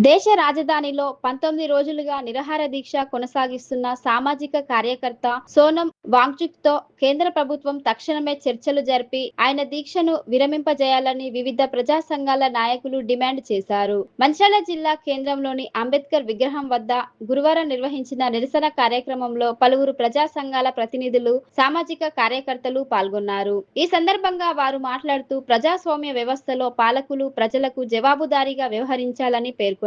దేశ రాజధానిలో 19 రోజులుగా నిరాహార దీక్ష కొనసాగిస్తున్న సామాజిక కార్యకర్త సోనం వాంగ్చుక్తో కేంద్ర ప్రభుత్వం తక్షణమే చర్చలు జరిపి ఆయన దీక్షను విరమింపజేయాలని వివిధ ప్రజా సంఘాల నాయకులు డిమాండ్ చేశారు. మంచిర్యాల జిల్లా కేంద్రంలోని అంబేద్కర్ విగ్రహం వద్ద గురువారం నిర్వహించిన నిరసన కార్యక్రమంలో పలువురు ప్రజా సంఘాల ప్రతినిధులు, సామాజిక కార్యకర్తలు పాల్గొన్నారు. ఈ సందర్భంగా వారు మాట్లాడుతూ ప్రజాస్వామ్య వ్యవస్థలో పాలకులు ప్రజలకు జవాబుదారీగా వ్యవహరించాలని పేర్కొన్నారు.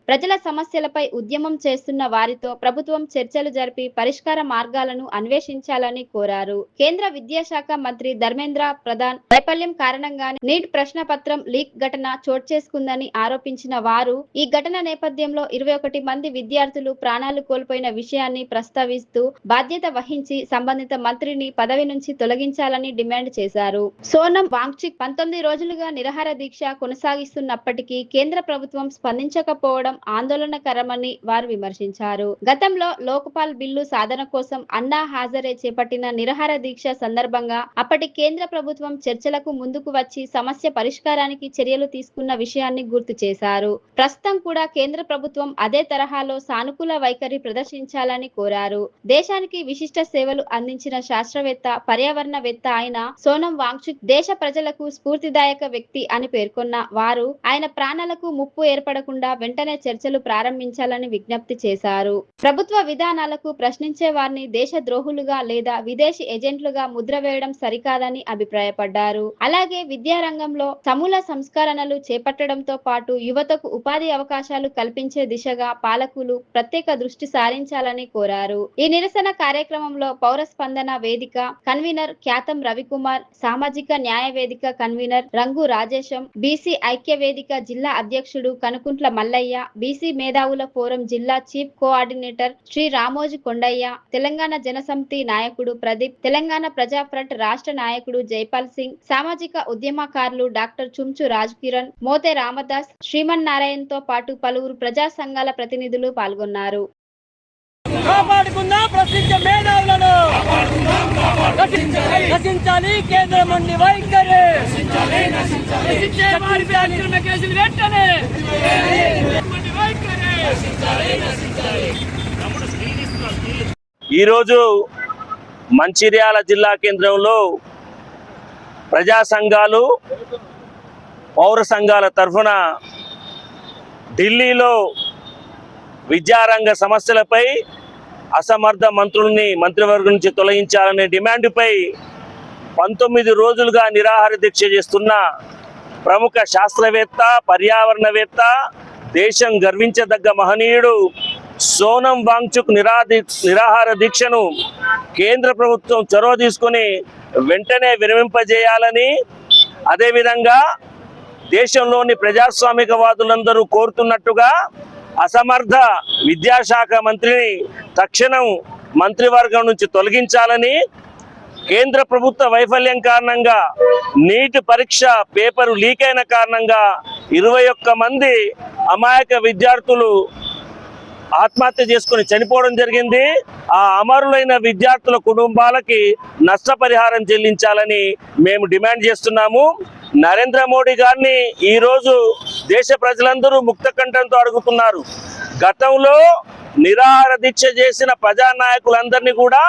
ప్రజల సమస్యలపై ఉద్యమం చేస్తున్న వారితో ప్రభుత్వం చర్చలు జరిపి పరిష్కార మార్గాలను అన్వేషించాలని కోరారు. కేంద్ర విద్యాశాఖ మంత్రి ధర్మేంద్ర ప్రధాన్ వైఫల్యం కారణంగానే నీట్ ప్రశ్నపత్రం లీక్ ఘటన చోటు చేసుకుందని ఆరోపించిన వారు ఈ ఘటన నేపథ్యంలో 21 మంది విద్యార్థులు ప్రాణాలు కోల్పోయిన విషయాన్ని ప్రస్తావిస్తూ బాధ్యత వహించి సంబంధిత మంత్రిని పదవి నుంచి తొలగించాలని డిమాండ్ చేశారు. సోనం వాంగ్చుక్ 19 రోజులుగా నిరాహార దీక్ష కొనసాగిస్తున్నప్పటికీ కేంద్ర ప్రభుత్వం స్పందించకపోవడం ఆందోళనకరమని వారు విమర్శించారు. గతంలో లోక్పాల్ బిల్లు సాధన కోసం అన్నా హజారే చేపట్టిన నిరాహార దీక్ష సందర్భంగా అప్పటి కేంద్ర ప్రభుత్వం చర్చలకు ముందుకు వచ్చి సమస్య పరిష్కారానికి చర్యలు తీసుకున్న విషయాన్ని గుర్తు చేశారు. ప్రస్తుతం కూడా కేంద్ర ప్రభుత్వం అదే తరహాలో సానుకూల వైఖరి ప్రదర్శించాలని కోరారు. దేశానికి విశిష్ట సేవలు అందించిన శాస్త్రవేత్త, పర్యావరణవేత్త అయిన సోనం వాంగ్చుక్ దేశ ప్రజలకు స్ఫూర్తిదాయక వ్యక్తి అని పేర్కొన్న వారు ఆయన ప్రాణాలకు ముప్పు ఏర్పడకుండా వెంటనే చర్చలు ప్రారంభించాలని విజ్ఞప్తి చేశారు. ప్రభుత్వ విధానాలకు ప్రశ్నించే వారిని దేశ ద్రోహులుగా లేదా విదేశీ ఏజెంట్లుగా ముద్ర వేయడం సరికాదని అభిప్రాయపడ్డారు. అలాగే విద్యారంగంలో సమూల సంస్కరణలు చేపట్టడంతో పాటు యువతకు ఉపాధి అవకాశాలు కల్పించే దిశగా పాలకులు ప్రత్యేక దృష్టి సారించాలని కోరారు. ఈ నిరసన కార్యక్రమంలో పౌర స్పందన వేదిక కన్వీనర్ ఖ్యాతం రవికుమార్, సామాజిక న్యాయ వేదిక కన్వీనర్ రంగు రాజేశం, బీసీ ఐక్య వేదిక జిల్లా అధ్యక్షుడు కనుకుంట్ల మల్లయ్య, బీసీ మేధావుల ఫోరం జిల్లా చీఫ్ కోఆర్డినేటర్ శ్రీ రామోజీ కొండయ్య, తెలంగాణ జనసమితి నాయకుడు ప్రదీప్, తెలంగాణ ప్రజా ఫ్రంట్ రాష్ట్ర నాయకుడు జైపాల్ సింగ్, సామాజిక ఉద్యమకారులు డాక్టర్ చుంచు రాజ్ కిరణ్, మోతే రామదాస్, శ్రీమన్ నారాయణ్ తో పాటు పలువురు ప్రజా సంఘాల ప్రతినిధులు పాల్గొన్నారు. నశించాలి కేంద్ర మండి వైఖరి, ఈరోజు మంచిర్యాల జిల్లా కేంద్రంలో ప్రజా సంఘాలు, పౌర సంఘాల తరఫున ఢిల్లీలో విద్యారంగ సమస్యలపై అసమర్థ మంత్రుల్ని మంత్రివర్గం నుంచి తొలగించాలనే డిమాండ్పై 19 రోజులుగా నిరాహార దీక్ష చేస్తున్న ప్రముఖ శాస్త్రవేత్త, పర్యావరణవేత్త, దేశం గర్వించదగ్గ మహనీయుడు సోనం వాంగ్చుక్ నిరాహార దీక్షను కేంద్ర ప్రభుత్వం చొరవ తీసుకుని వెంటనే విరమింపజేయాలని, అదేవిధంగా దేశంలోని ప్రజాస్వామికవాదులందరూ కోరుతున్నట్టుగా అసమర్థ విద్యాశాఖ మంత్రిని తక్షణం మంత్రివర్గం నుంచి తొలగించాలని, కేంద్ర ప్రభుత్వ వైఫల్యం కారణంగా నీట్ పరీక్ష పేపరు లీక్ అయిన కారణంగా 21 మంది అమాయక విద్యార్థులు ఆత్మహత్య చేసుకుని చనిపోవడం జరిగింది. ఆ అమరులైన విద్యార్థుల కుటుంబాలకి నష్టపరిహారం చెల్లించాలని మేము డిమాండ్ చేస్తున్నాము. నరేంద్ర మోడీ గారిని ఈరోజు దేశ ప్రజలందరూ ముక్త కంఠంతో అడుగుతున్నారు. గతంలో నిరాహార దీక్ష చేసిన ప్రజానాయకులందరినీ కూడా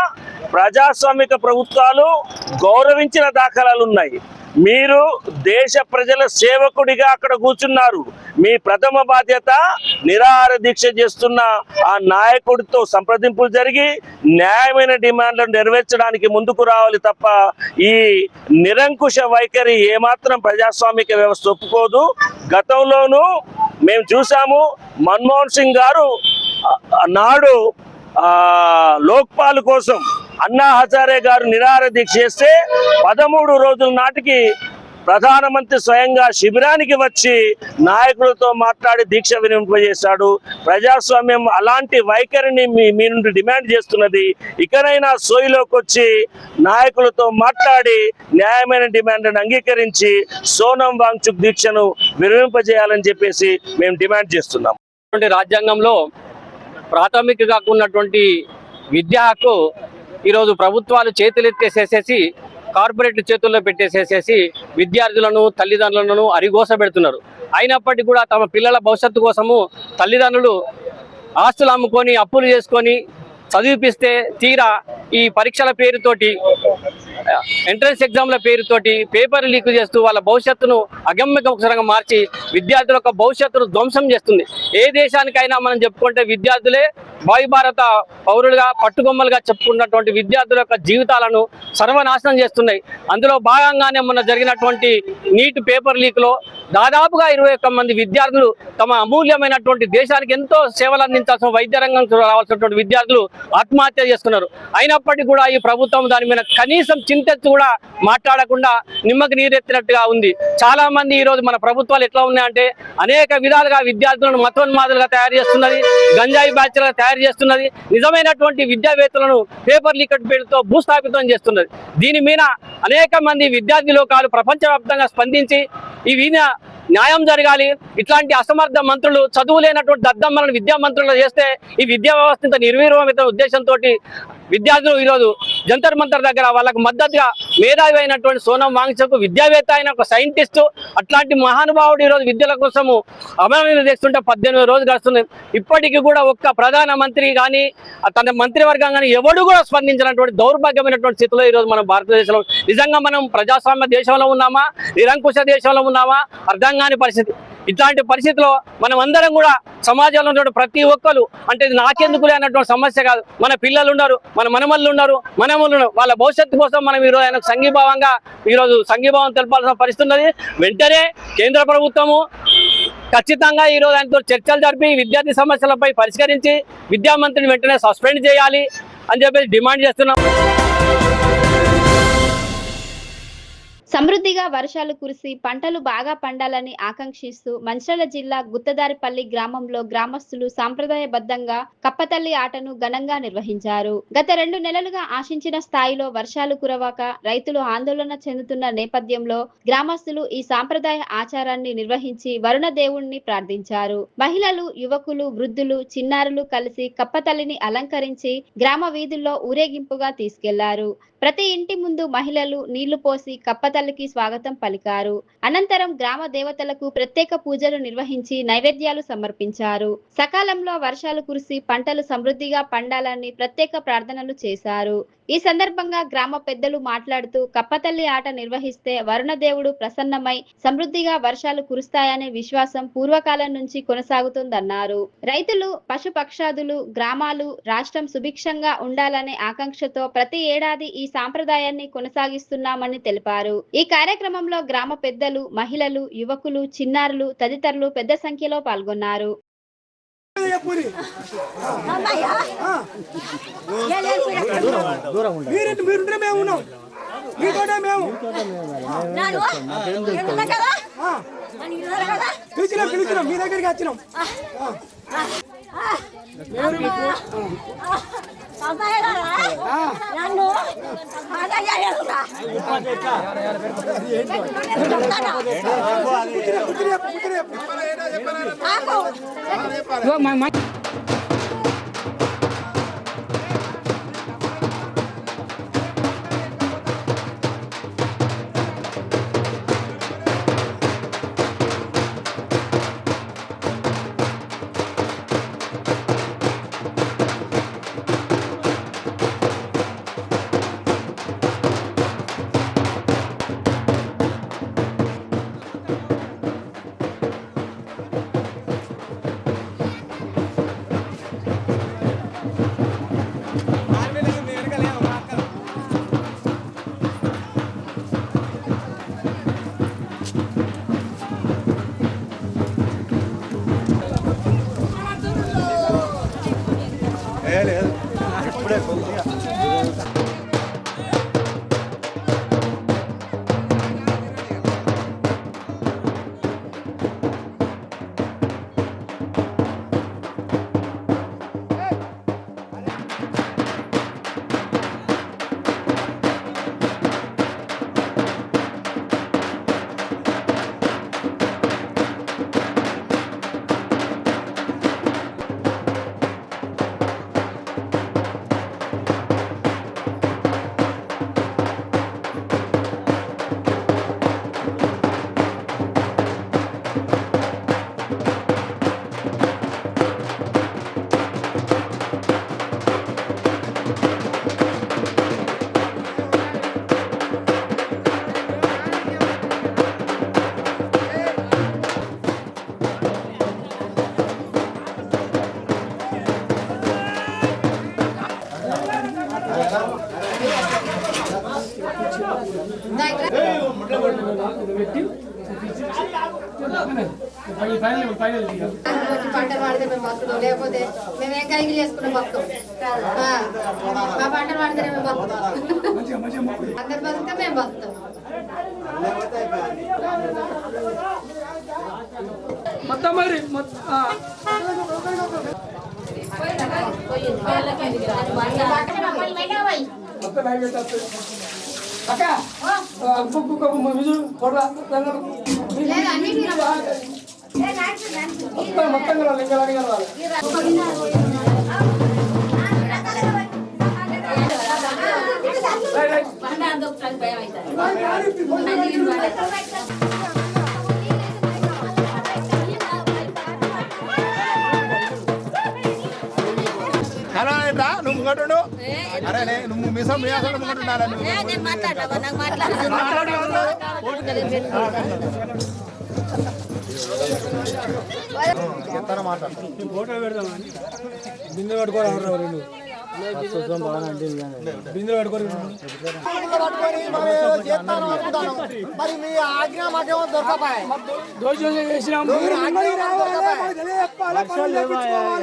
ప్రజాస్వామిక ప్రభుత్వాలు గౌరవించిన దాఖలాలు ఉన్నాయి. మీరు దేశ ప్రజల సేవకుడిగా అక్కడ కూర్చున్నారు. మీ ప్రథమ బాధ్యత నిరాహార దీక్ష చేస్తున్న ఆ నాయకుడితో సంప్రదింపులు జరిగి న్యాయమైన డిమాండ్లను నెరవేర్చడానికి ముందుకు రావాలి తప్ప ఈ నిరంకుశ వైఖరి ఏమాత్రం ప్రజాస్వామిక వ్యవస్థ ఒప్పుకోదు. గతంలోనూ మేము చూసాము, మన్మోహన్ సింగ్ గారు నాడు లోక్పాల్ కోసం అన్నా హజారే గారు నిరాహార దీక్ష చేస్తే 13 రోజుల నాటికి ప్రధానమంత్రి స్వయంగా శిబిరానికి వచ్చి నాయకులతో మాట్లాడి దీక్ష విరమింపజేశాడు. ప్రజాస్వామ్యం అలాంటి వైఖరిని మీ నుండి డిమాండ్ చేస్తున్నది. ఇకనైనా సోయిలోకి వచ్చి నాయకులతో మాట్లాడి న్యాయమైన డిమాండ్ను అంగీకరించి సోనం వాంగ్చుక్ దీక్షను విరమింపజేయాలని చెప్పేసి మేము డిమాండ్ చేస్తున్నాం. రాజ్యాంగంలో ప్రాథమికంగా ఉన్నటువంటి విద్యా హక్కు ఈరోజు ప్రభుత్వాలు చేతులెత్తేసేసేసి కార్పొరేట్ చేతుల్లో పెట్టేసేసేసి విద్యార్థులను, తల్లిదండ్రులను అరిగోస పెడుతున్నారు. అయినప్పటికీ కూడా తమ పిల్లల భవిష్యత్తు కోసము తల్లిదండ్రులు ఆస్తులు అమ్ముకొని అప్పులు చేసుకొని చదివిపిస్తే తీరా ఈ పరీక్షల పేరుతోటి ఎంట్రన్స్ ఎగ్జామ్ల పేరుతోటి పేపర్ లీక్ చేస్తూ వాళ్ళ భవిష్యత్తును అగమ్యకరంగా మార్చి విద్యార్థుల యొక్క భవిష్యత్తును ధ్వంసం చేస్తుంది. ఏ దేశానికైనా మనం చెప్పుకుంటే విద్యార్థులే భావి భారత పౌరులుగా పట్టుకొమ్మలుగా చెప్పుకున్నటువంటి విద్యార్థుల యొక్క జీవితాలను సర్వనాశనం చేస్తున్నాయి. అందులో భాగంగానే మొన్న జరిగినటువంటి నీట్ పేపర్ లీక్లో దాదాపుగా 21 మంది విద్యార్థులు తమ అమూల్యమైనటువంటి దేశానికి ఎంతో సేవలు అందించాల్సిన వైద్య రంగం రావాల్సినటువంటి విద్యార్థులు ఆత్మహత్య చేసుకున్నారు. అయినప్పటికీ కూడా ఈ ప్రభుత్వం దాని మీద కనీసం చింతెత్తు కూడా మాట్లాడకుండా నిమ్మకి నీరెత్తినట్టుగా ఉంది. చాలా మంది ఈ రోజు మన ప్రభుత్వాలు ఎట్లా ఉన్నాయంటే అనేక విధాలుగా విద్యార్థులను మతోన్మాదులుగా తయారు చేస్తున్నది, గంజాయి బ్యాచ్లుగా తయారు చేస్తున్నది, నిజమైనటువంటి విద్యావేత్తలను పేపర్ లీక్ పేరుతో భూస్థాపితం చేస్తున్నది. దీని మీద అనేక మంది విద్యార్థి లోకాలు ప్రపంచవ్యాప్తంగా స్పందించి ఈ న్యాయం జరగాలి. ఇట్లాంటి అసమర్థ మంత్రులు, చదువు లేనటువంటి దద్దమ్మలను విద్యా మంత్రులు చేస్తే ఈ విద్యా వ్యవస్థ ఇంత నిర్వీర్యమైన ఉద్దేశంతో విద్యార్థులు ఈరోజు జంతర్ మంతర్ దగ్గర వాళ్ళకు మద్దతుగా మేధావి అయినటువంటి సోనం వాంగ్చుక్, విద్యావేత్త అయిన ఒక సైంటిస్టు, అట్లాంటి మహానుభావుడు ఈరోజు విద్యల కోసము అమలు చేస్తుంటే 18 రోజులు గడుస్తుంది. ఇప్పటికీ కూడా ఒక్క ప్రధానమంత్రి కానీ తన మంత్రివర్గం కానీ ఎవడు కూడా స్పందించినటువంటి దౌర్భాగ్యమైనటువంటి స్థితిలో ఈరోజు మనం భారతదేశంలో నిజంగా మనం ప్రజాస్వామ్య దేశంలో ఉన్నామా, నిరంకుశ దేశంలో ఉన్నామా అర్థం కాని పరిస్థితి. ఇట్లాంటి పరిస్థితిలో మనం అందరం కూడా సమాజంలో ఉన్న ప్రతి ఒక్కరు అంటే ఇది నాకెందుకులే అన్నటువంటి సమస్య కాదు. మన పిల్లలు ఉన్నారు, మన మనమల్లు ఉన్నారు, మనములు వాళ్ళ భవిష్యత్తు కోసం మనం ఈరోజు ఆయనకు సంఘీభావం తెలపాల్సిన పరిస్థితి ఉన్నది. వెంటనే కేంద్ర ప్రభుత్వము ఖచ్చితంగా ఈరోజు ఆయనతో చర్చలు జరిపి విద్యార్థి సమస్యలపై పరిష్కరించి విద్యామంత్రిని వెంటనే సస్పెండ్ చేయాలి అని చెప్పేసి డిమాండ్ చేస్తున్నాం. సమృద్ధిగా వర్షాలు కురిసి పంటలు బాగా పండాలని ఆకాంక్షిస్తూ మంచిర్యాల జిల్లా గుత్తదారిపల్లి గ్రామంలో గ్రామస్తులు సాంప్రదాయబద్ధంగా కప్పతల్లి ఆటను ఘనంగా నిర్వహించారు. గత 2 నెలలుగా ఆశించిన స్థాయిలో వర్షాలు కురవక రైతులు ఆందోళన చెందుతున్న నేపథ్యంలో గ్రామస్తులు ఈ సాంప్రదాయ ఆచారాన్ని నిర్వహించి వరుణ దేవుణ్ణి ప్రార్థించారు. మహిళలు, యువకులు, వృద్ధులు, చిన్నారులు కలిసి కప్పతల్లిని అలంకరించి గ్రామ వీధుల్లో ఊరేగింపుగా తీసుకెళ్లారు. ప్రతి ఇంటి ముందు మహిళలు నీళ్లు పోసి కప్పతల్లికి స్వాగతం పలికారు. అనంతరం గ్రామ దేవతలకు ప్రత్యేక పూజలు నిర్వహించి నైవేద్యాలు సమర్పించారు. సకాలంలో వర్షాలు కురిసి పంటలు సమృద్ధిగా పండాలని ప్రత్యేక ప్రార్థనలు చేశారు. ఈ సందర్భంగా గ్రామ పెద్దలు మాట్లాడుతూ కప్పతల్లి ఆట నిర్వహిస్తే వరుణదేవుడు ప్రసన్నమై సమృద్ధిగా వర్షాలు కురుస్తాయనే విశ్వాసం పూర్వకాలం నుంచి కొనసాగుతుందన్నారు. రైతులు, పశుపక్షాదులు, గ్రామాలు, రాష్ట్రం సుభిక్షంగా ఉండాలనే ఆకాంక్షతో ప్రతి ఏడాది ఈ సాంప్రదాయాన్ని కొనసాగిస్తున్నామని తెలిపారు. ఈ కార్యక్రమంలో గ్రామ పెద్దలు, మహిళలు, యువకులు, చిన్నారులు తదితరులు పెద్ద సంఖ్యలో పాల్గొన్నారు. మీ దగ్గరికి వచ్చినాం. పంటలు వాడితే మేము బతుకుతాం, లేకపోతే మేము ఏం కైకి చేసుకున్నాం బతుకం. మా పంటలు వాడితే మేము బతుకుతాం, అందరు బతుకుతాం, మేము బతుకుతాం. మొత్తం మరి అక్క మొత్తం నువ్వు ముంగటుండు. అరే నువ్వు మిసం ముంగటుండాలి. ఫోటో పెడదామని బిందె పట్టుకోవాలి రెండు బిందె పట్టుకొని మరి మీ ఆజ్ఞ మాకేమో దొరకపాయి.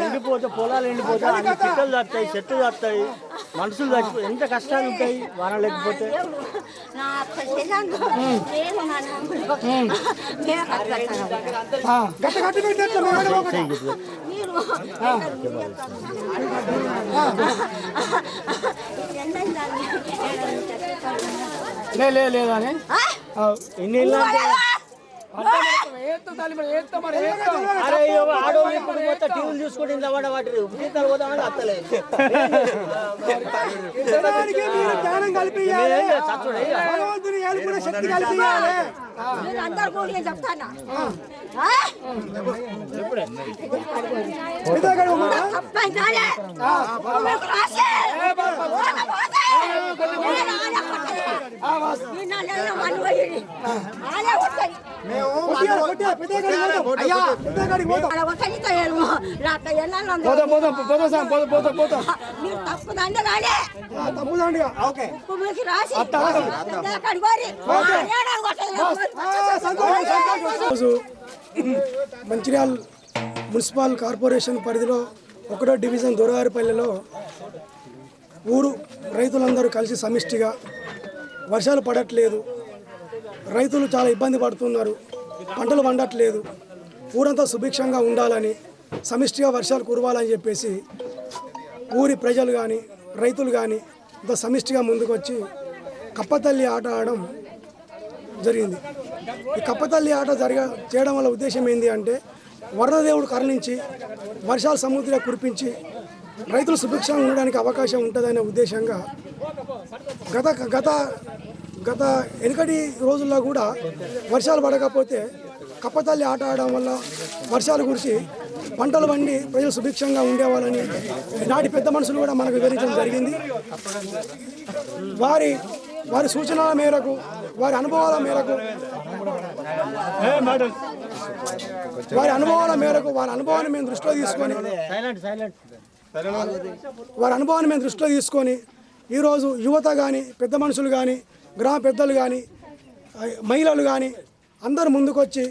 ఎండిపోతే పొలాలు ఎండిపోతే అన్ని పిట్టలు తప్పుతాయి, చెట్లు తప్పుతాయి, మనుషులు చచ్చిపోయి ఎంత కష్టాలు ఉంటాయి వాన లేకపోతే. లేదని ఎన్ని ఆడవాళ్ళు మొత్తం టీవీలు చూసుకుంటే ఇంత వాడ వాటి జీతాలు పోతామని అత్తలేదు. మంచిర్యాల మున్సిపల్ కార్పొరేషన్ పరిధిలో 1వ డివిజన్ దొరవారిపల్లెలో ఊరు రైతులందరూ కలిసి సమిష్టిగా వర్షాలు పడట్లేదు, రైతులు చాలా ఇబ్బంది పడుతున్నారు, పంటలు పండట్లేదు, ఊరంతా సుభిక్షంగా ఉండాలని సమిష్టిగా వర్షాలు కురవాలని చెప్పేసి ఊరి ప్రజలు కానీ రైతులు కానీ ఇంత సమిష్టిగా ముందుకొచ్చి కప్పతల్లి ఆట ఆడడం జరిగింది. ఈ కప్పతల్లి ఆట చేయడం వల్ల ఉద్దేశం ఏంటి అంటే వరదదేవుడు కరుణించి వర్షాలు సముద్రంగా కురిపించి రైతులు సుభిక్షంగా ఉండడానికి అవకాశం ఉంటుందనే ఉద్దేశంగా గత వెనుకటి రోజుల్లో కూడా వర్షాలు పడకపోతే కప్పతల్లి ఆట ఆడడం వల్ల వర్షాలు కురిసి పంటలు పండి ప్రజలు సుభిక్షంగా ఉండేవాళ్ళని నాటి పెద్ద మనుషులు కూడా మనకు వివరించడం జరిగింది. వారి సూచనల మేరకు వారి అనుభవాల వారి అనుభవాన్ని మేము దృష్టిలో తీసుకొని ఈరోజు యువత కానీ పెద్ద మనుషులు కానీ గ్రామ పెద్దలు కానీ మహిళలు కానీ అందరూ ముందుకొచ్చి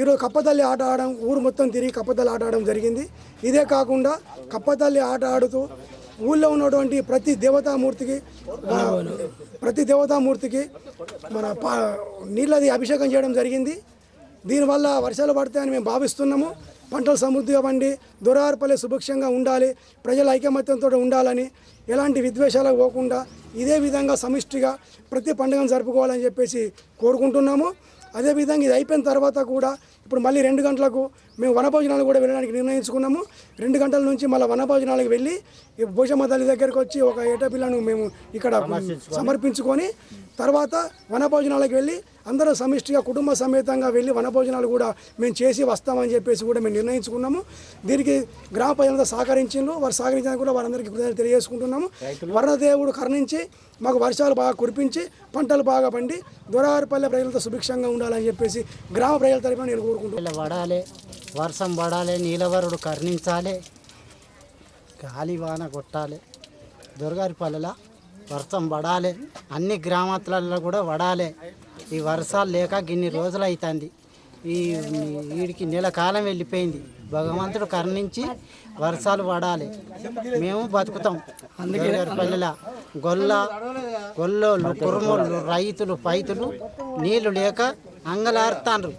ఈరోజు కప్పతల్లి ఆట ఆడడం ఊరు మొత్తం తిరిగి కప్పతల్లి ఆట ఆడడం జరిగింది. ఇదే కాకుండా కప్పతల్లి ఆట ఆడుతూ ఊళ్ళో ఉన్నటువంటి ప్రతి దేవతామూర్తికి మన నీళ్ళది అభిషేకం చేయడం జరిగింది. దీనివల్ల వర్షాలు పడతాయని మేము భావిస్తున్నాము. పంటలు సమృద్ధిగా పండి దొరవారిపల్లె సుభిక్షంగా ఉండాలి, ప్రజల ఐకమత్యంతో ఉండాలని, ఎలాంటి విద్వేషాలకు పోకుండా ఇదే విధంగా సమిష్టిగా ప్రతి పండుగను జరుపుకోవాలని చెప్పేసి కోరుకుంటున్నాము. అదేవిధంగా ఇది అయిపోయిన తర్వాత కూడా ఇప్పుడు మళ్ళీ 2 గంటలకు మేము వనభోజనాలు కూడా వెళ్ళడానికి నిర్ణయించుకున్నాము. 2 గంటల నుంచి మళ్ళీ వనభోజనాలకు వెళ్ళి భోజమ్మ తల్లి దగ్గరికి వచ్చి ఒక ఏటపిల్లను మేము ఇక్కడ సమర్పించుకొని తర్వాత వనభోజనాలకు వెళ్ళి అందరూ సమిష్టిగా కుటుంబ సమేతంగా వెళ్ళి వనభోజనాలు కూడా మేము చేసి వస్తామని చెప్పేసి కూడా మేము నిర్ణయించుకున్నాము. దీనికి గ్రామ ప్రజలంతా సహకరించిండ్రు. వారు సహకరించడానికి కూడా వారందరికీ కృతజ్ఞతలు తెలియజేసుకుంటున్నాము. వరదేవుడు కరుణించి మాకు వర్షాలు బాగా కురిపించి పంటలు బాగా పండి దొరవారిపల్లె ప్రజలతో సుభిక్షంగా ఉండాలని చెప్పేసి గ్రామ ప్రజల తరఫున నేను కోరుకుంటున్నాను. పడాలి, వర్షం పడాలి, నీలవరుడు కరుణించాలి, గాలి వాన కొట్టాలి, దొరగారిపల్లెల వర్షం పడాలి, అన్ని గ్రామాలలో కూడా పడాలి. ఈ వర్షాలు లేక ఇన్ని రోజులు అవుతుంది. వీడికి నెల కాలం వెళ్ళిపోయింది. భగవంతుడు కరుణించి వర్షాలు పడాలి, మేము బతుకుతాం. దొరగారిపల్లెల గొల్లోళ్ళు కురుమోళ్ళు రైతులు పైతులు నీళ్లు లేక అంగలారుతాండ్రు.